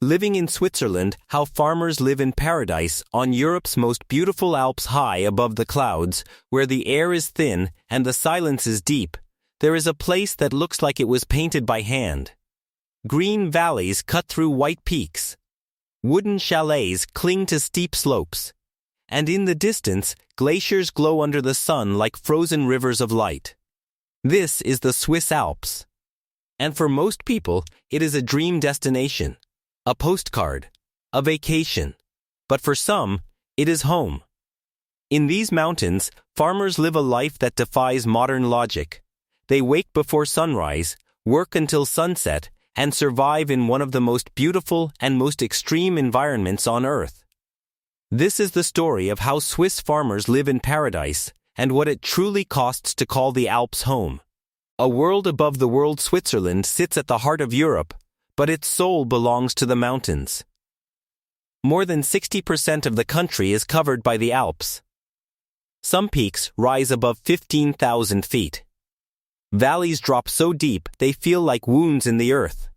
Living in Switzerland, how farmers live in paradise on Europe's most beautiful Alps high above the clouds, where the air is thin and the silence is deep, there is a place that looks like it was painted by hand. Green valleys cut through white peaks. Wooden chalets cling to steep slopes. And in the distance, glaciers glow under the sun like frozen rivers of light. This is the Swiss Alps. And for most people, it is a dream destination, a postcard, a vacation. But for some, it is home. In these mountains, farmers live a life that defies modern logic. They wake before sunrise, work until sunset, and survive in one of the most beautiful and most extreme environments on Earth. This is the story of how Swiss farmers live in paradise and what it truly costs to call the Alps home. A world above the world, Switzerland sits at the heart of Europe, but its soul belongs to the mountains. More than 60% of the country is covered by the Alps. Some peaks rise above 15,000 feet. Valleys drop so deep they feel like wounds in the earth.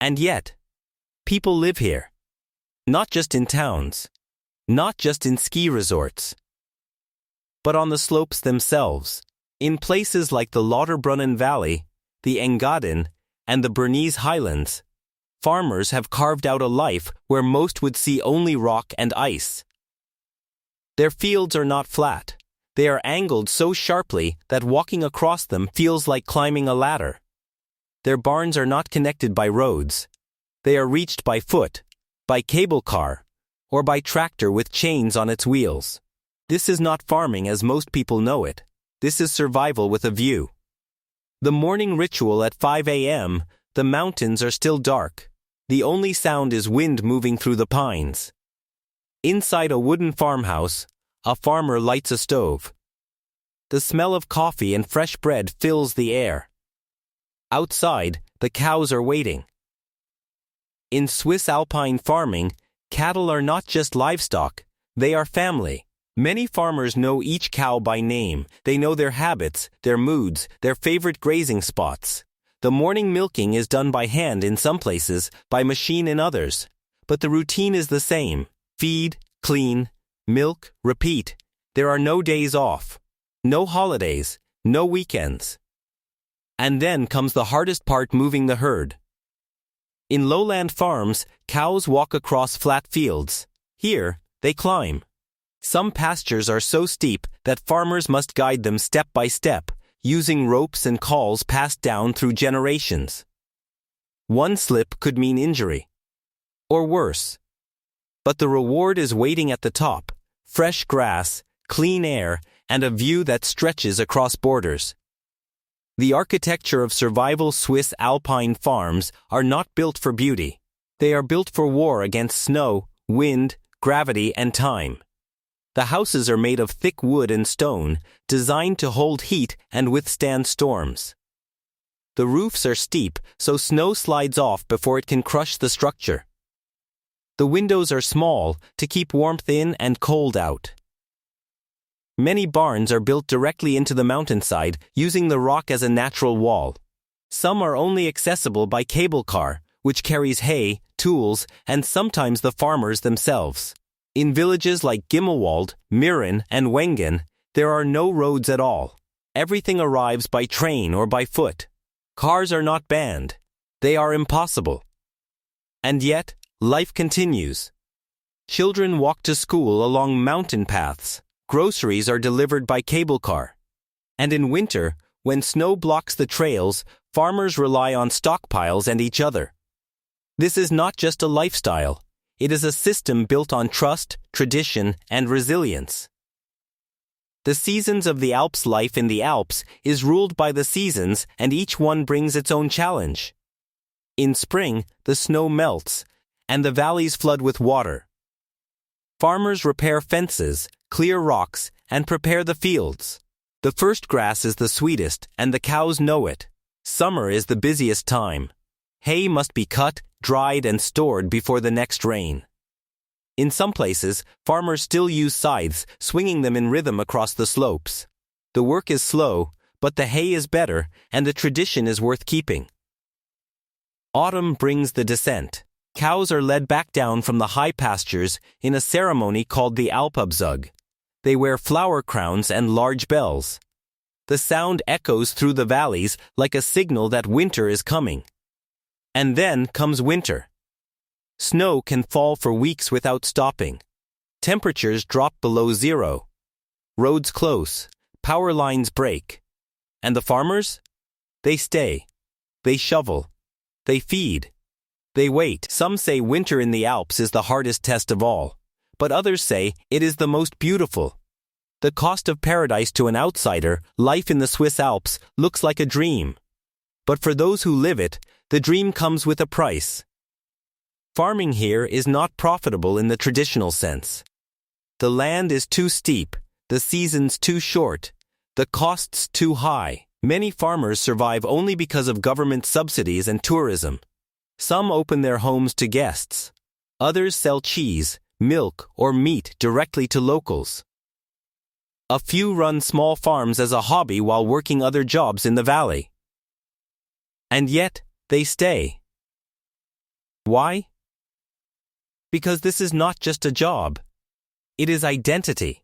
And yet, people live here. Not just in towns, not just in ski resorts, but on the slopes themselves, in places like the Lauterbrunnen Valley, the Engadin, and the Bernese Highlands. Farmers have carved out a life where most would see only rock and ice. Their fields are not flat. They are angled so sharply that walking across them feels like climbing a ladder. Their barns are not connected by roads. They are reached by foot, by cable car, or by tractor with chains on its wheels. This is not farming as most people know it. This is survival with a view. The morning ritual at 5 a.m., the mountains are still dark. The only sound is wind moving through the pines. Inside a wooden farmhouse, a farmer lights a stove. The smell of coffee and fresh bread fills the air. Outside, the cows are waiting. In Swiss alpine farming, cattle are not just livestock, they are family. Many farmers know each cow by name. They know their habits, their moods, their favorite grazing spots. The morning milking is done by hand in some places, by machine in others. But the routine is the same. Feed, clean, milk, repeat. There are no days off. No holidays, no weekends. And then comes the hardest part, moving the herd. In lowland farms, cows walk across flat fields. Here, they climb. Some pastures are so steep that farmers must guide them step by step, using ropes and calls passed down through generations. One slip could mean injury. Or worse. But the reward is waiting at the top: fresh grass, clean air, and a view that stretches across borders. The architecture of survival Swiss alpine farms are not built for beauty. They are built for war against snow, wind, gravity, and time. The houses are made of thick wood and stone, designed to hold heat and withstand storms. The roofs are steep, so snow slides off before it can crush the structure. The windows are small, to keep warmth in and cold out. Many barns are built directly into the mountainside, using the rock as a natural wall. Some are only accessible by cable car, which carries hay, tools, and sometimes the farmers themselves. In villages like Gimmelwald, Miren, and Wengen, there are no roads at all. Everything arrives by train or by foot. Cars are not banned. They are impossible. And yet, life continues. Children walk to school along mountain paths. Groceries are delivered by cable car. And in winter, when snow blocks the trails, farmers rely on stockpiles and each other. This is not just a lifestyle. It is a system built on trust, tradition, and resilience. The seasons of the Alps. Life in the Alps is ruled by the seasons, and each one brings its own challenge. In spring, the snow melts, and the valleys flood with water. Farmers repair fences, clear rocks, and prepare the fields. The first grass is the sweetest, and the cows know it. Summer is the busiest time. Hay must be cut, dried, and stored before the next rain. In some places, farmers still use scythes, swinging them in rhythm across the slopes. The work is slow, but the hay is better, and the tradition is worth keeping. Autumn brings the descent. Cows are led back down from the high pastures in a ceremony called the Alpabzug. They wear flower crowns and large bells. The sound echoes through the valleys like a signal that winter is coming. And then comes winter. Snow can fall for weeks without stopping. Temperatures drop below zero. Roads close. Power lines break. And the farmers? They stay. They shovel. They feed. They wait. Some say winter in the Alps is the hardest test of all, but others say it is the most beautiful. The cost of paradise to an outsider, life in the Swiss Alps, looks like a dream. But for those who live it, the dream comes with a price. Farming here is not profitable in the traditional sense. The land is too steep, the seasons too short, the costs too high. Many farmers survive only because of government subsidies and tourism. Some open their homes to guests. Others sell cheese, milk, or meat directly to locals. A few run small farms as a hobby while working other jobs in the valley. And yet, they stay. Why? Because this is not just a job. It is identity.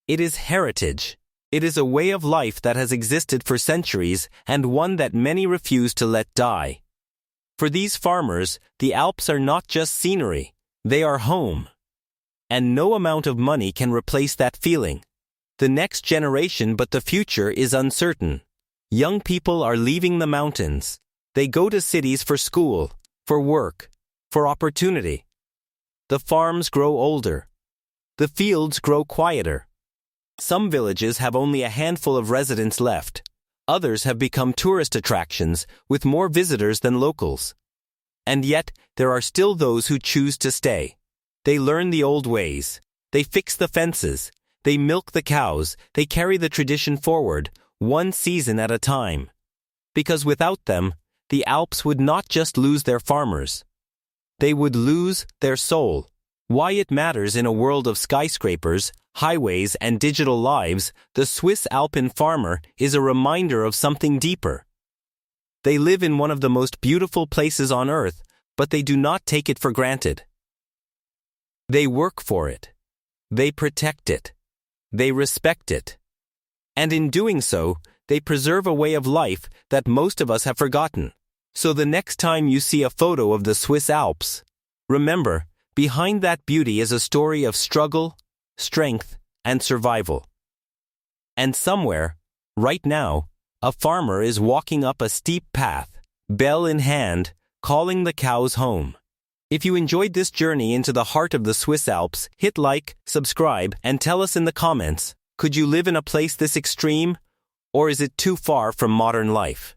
It is heritage. It is a way of life that has existed for centuries and one that many refuse to let die. For these farmers, the Alps are not just scenery, they are home. And no amount of money can replace that feeling. The next generation, but the future is uncertain. Young people are leaving the mountains. They go to cities for school, for work, for opportunity. The farms grow older. The fields grow quieter. Some villages have only a handful of residents left. Others have become tourist attractions with more visitors than locals. And yet, there are still those who choose to stay. They learn the old ways. They fix the fences. They milk the cows. They carry the tradition forward, one season at a time. Because without them, the Alps would not just lose their farmers. They would lose their soul. Why it matters in a world of skyscrapers, highways, and digital lives, the Swiss Alpine farmer is a reminder of something deeper. They live in one of the most beautiful places on earth, but they do not take it for granted. They work for it. They protect it. They respect it. And in doing so, they preserve a way of life that most of us have forgotten. So the next time you see a photo of the Swiss Alps, remember, behind that beauty is a story of struggle, strength, and survival. And somewhere, right now, a farmer is walking up a steep path, bell in hand, calling the cows home. If you enjoyed this journey into the heart of the Swiss Alps, hit like, subscribe, and tell us in the comments, could you live in a place this extreme, or is it too far from modern life?